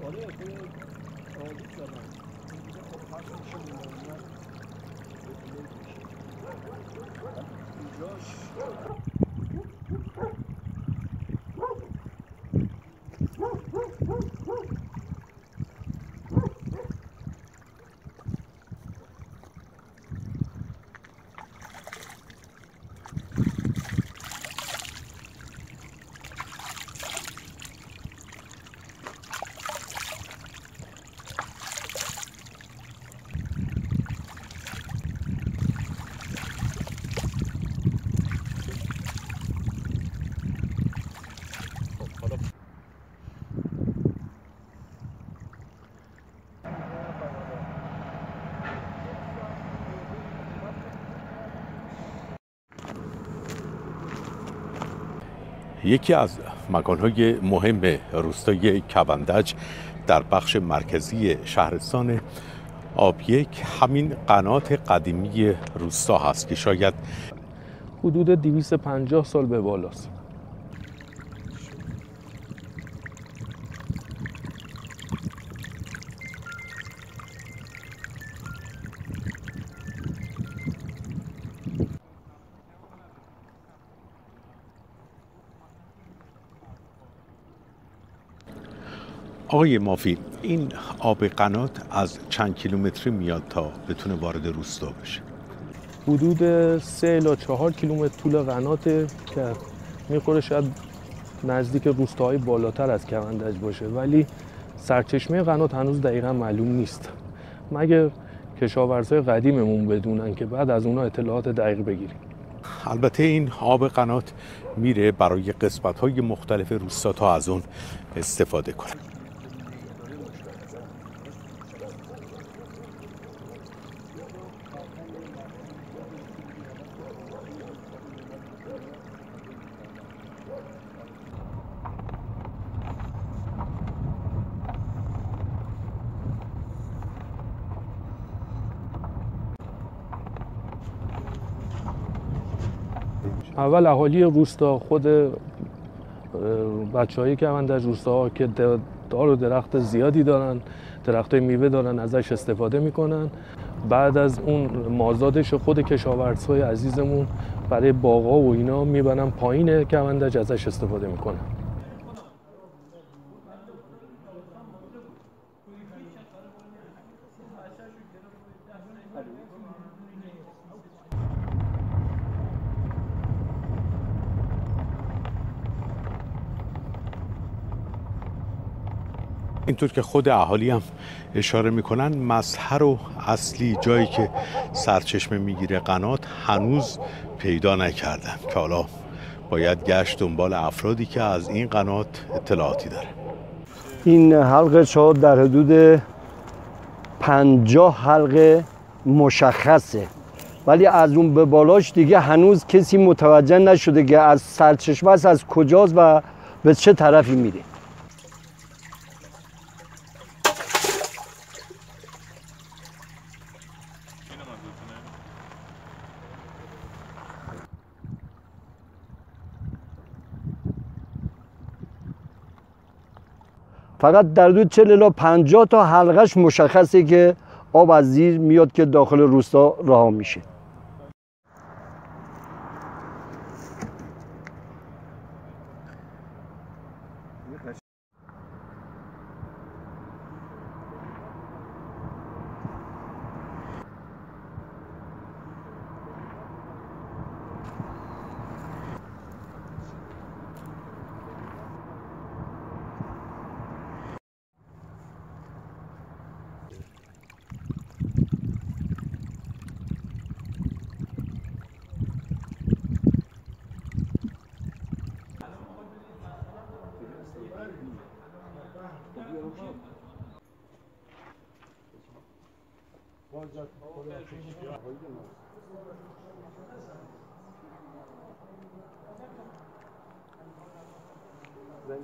آره خود عالی زدن خب پخش میشه میمونن اینجاش یکی از مکان‌های مهم روستای کبندج در بخش مرکزی شهرستان آبیک همین قنات قدیمی روستا هست که شاید حدود 250 سال به بالاست. آقای مافی، این آب قنات از چند کیلومتری میاد تا بتونه وارد روستا بشه؟ حدود 3 الی 4 کیلومتر طول قناته که میخوره شاید نزدیک روستاهای بالاتر از کبندج باشه، ولی سرچشمه قنات هنوز دقیقا معلوم نیست مگر کشاورزای قدیممون بدونن که بعد از اونا اطلاعات دقیق بگیریم. البته این آب قنات میره برای قسمت‌های مختلف روستا تا از اون استفاده کنه. اول اهالی روستا، خود بچه‌های کبندج روستا که دار و درخت زیادی دارن، درخت میوه دارن، ازش استفاده میکنن. بعد از اون مازادش خود کشاورزهای عزیزمون برای باغا و اینا میبرن پایین کبندج ازش استفاده میکنن. اینطور که خود اهالی هم اشاره میکنن، مظهر و اصلی جایی که سرچشمه میگیره قنات هنوز پیدا نکردن که حالا باید گشت دنبال افرادی که از این قنات اطلاعاتی داره. این حلقه چاه در حدود 50 حلقه مشخصه، ولی از اون به بالاش دیگه هنوز کسی متوجه نشده که از سرچشمه است، از کجاست و به چه طرفی میره. فقط در حدود 40 الی 50 تا حلقش مشخصه که آب از زیر میاد که داخل روستا رها میشه. زنگ